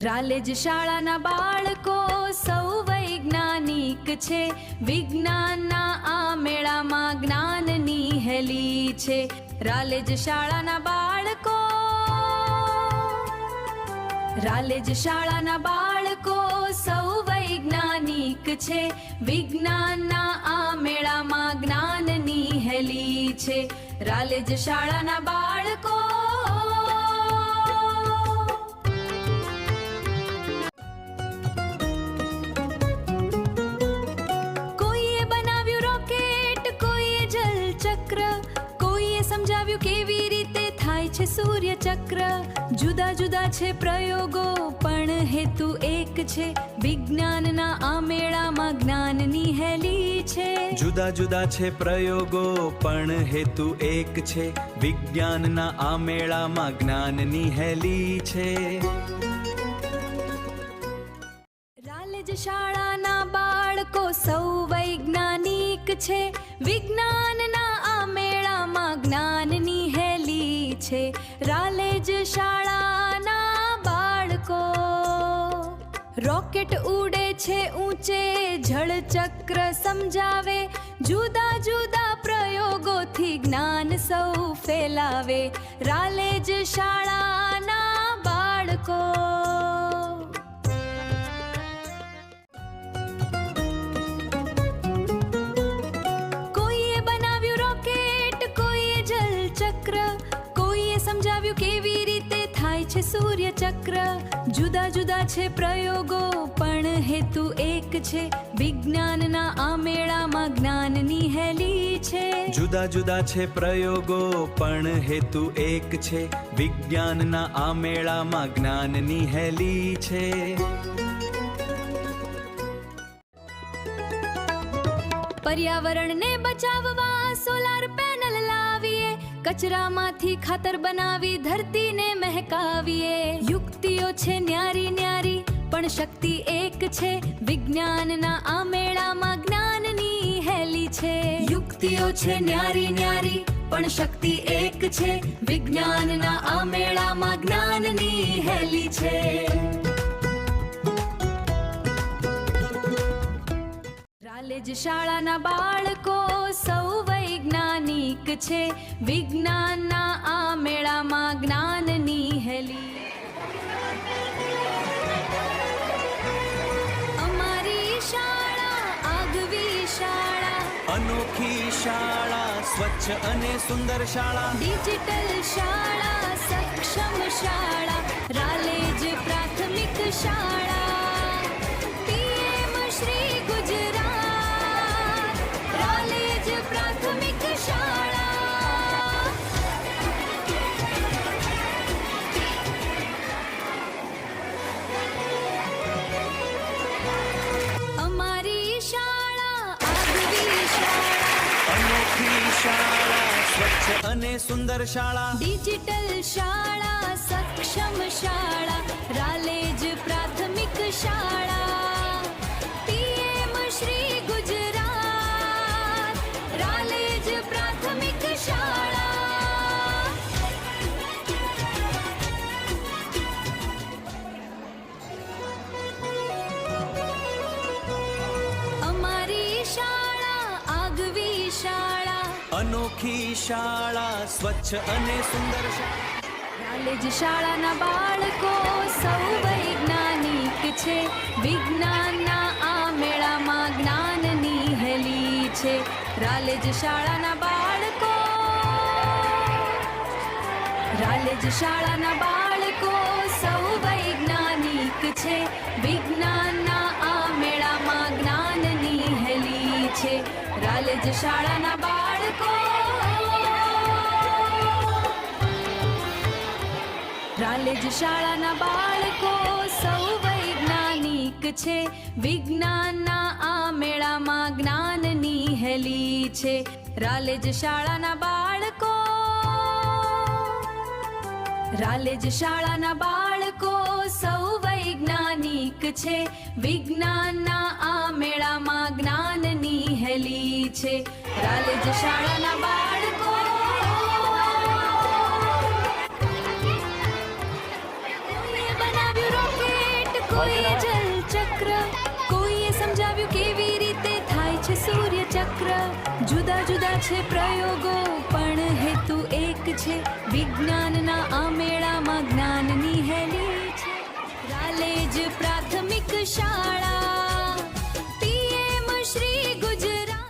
રાલેજ શાળાના બાળકો સૌ વૈજ્ઞાનિક છે. વિજ્ઞાનના આ મેળામાં જ્ઞાનની હેલી છે. રાલેજ શાળાના બાળકો, રાલેજ શાળાના બાળકો સૌ વૈજ્ઞાનિક છે. વિજ્ઞાનના આ મેળામાં જ્ઞાનની હેલી છે. રાલેજ શાળાના બાળકો. સમજાવ્યું કેવી રીતે થાય છે સૂર્ય ચક્ર. જુદા જુદા છે પ્રયોગો પણ હેતુ એક છે. વિજ્ઞાનના આ મેળામાં જ્ઞાનની હેલી છે. જુદા જુદા છે પ્રયોગો પણ હેતુ એક છે. વિજ્ઞાનના આ મેળામાં જ્ઞાનની હેલી છે. રાલેજ શાળાના બાળકો સૌ વૈજ્ઞાનિક છે. વિજ્ઞાનના આ મેળામાં જ્ઞાનની હેલી છે. રાલેજ શાળાના બાળકો રોકેટ ઉડે છે ઊંચે, જળચક્ર સમજાવે. જુદા જુદા પ્રયોગોથી જ્ઞાન સૌ ફેલાવે. રાલેજ શાળાના બાળકો. સમજાવ્યું કેવી રીતે થાય છે સૂર્ય ચક્ર. જુદા જુદા છે પ્રયોગો પણ હેતુ એક છે. વિજ્ઞાનના આ મેળામાં જ્ઞાનની હેલી છે. જુદા જુદા છે પ્રયોગો પણ હેતુ એક છે. વિજ્ઞાનના આ મેળામાં જ્ઞાનની હેલી છે. પર્યાવરણને બચાવવા સોલાર પેનલ લાવીએ. કચરામાંથી ખાતર બનાવી ધરતીને મહેકાવીએ. યુક્તિઓ છે ન્યારી ન્યારી પણ શક્તિ એક છે. વિજ્ઞાનના આ મેળામાં જ્ઞાનની હેલી છે. યુક્તિઓ છે ન્યારી ન્યારી પણ શક્તિ એક છે. વિજ્ઞાનના આ મેળામાં જ્ઞાનની હેલી છે. રાલેજ શાળાના બાળકો સૌ વૈજ્ઞાનિક છે. વિજ્ઞાનના આ મેળામાં જ્ઞાનની હેલી. અમારી શાળા આગવી શાળા, અનોખી શાળા, સ્વચ્છ અને સુંદર શાળા. ડિજિટલ શાળા, સક્ષમ શાળા. રાલેજ પ્રાથમિક શાળા. PM શ્રી ગુજરાત. રાલેજ પ્રાથમિક શાળા. અમારી શાળા આગવી શાળા, અનોખી શાળા, સ્વચ્છ અને સુંદર શાળા. ડિજિટલ શાળા, સક્ષમ શાળા. રાલેજ પ્રાથમિક શાળા. PM શ્રી ગુજરાત. રાલેજ પ્રાથમિક શાળા. અમારી શાળા આગવી શાળા, અનોખી શાળા, સ્વચ્છ અને સુંદર શાળા. રાલેજ શાળાના બાળકો સૌ વૈજ્ઞાનિક છે. વિજ્ઞાનના આ મેળામાં જ્ઞાનની હેલી છે. રાલેજ શાળાના બાળકો, રાલેજ શાળાના બાળકો સૌ વૈજ્ઞાનિક છે. વિજ્ઞાનના આ મેળામાં જ્ઞાનની હેલી છે. રાલેજ શાળાના બાળકો. રાલેજ શાળાના બાળકો સૌ વૈજ્ઞાનિક છે. વિજ્ઞાનના આ મેળામાં જ્ઞાનની હેલી છે. રાલેજ શાળાના બાળકો, રાલેજ શાળાના બાળકો સૌ વૈજ્ઞાનિક છે. વિજ્ઞાનના આ મેળામાં જ્ઞાનની હેલી છે. રાલેજ શાળાના બાળકો. બનાવ્યું રોકેટ. કોઈએ જલ ચક્ર, કોઈએ સમજાવ્યું કેવી રીતે થાય છે સૂર્ય ચક્ર. જુદા જુદા છે પ્રયોગો પણ હેતુ એક છે, વિજ્ઞાનના આ મેળા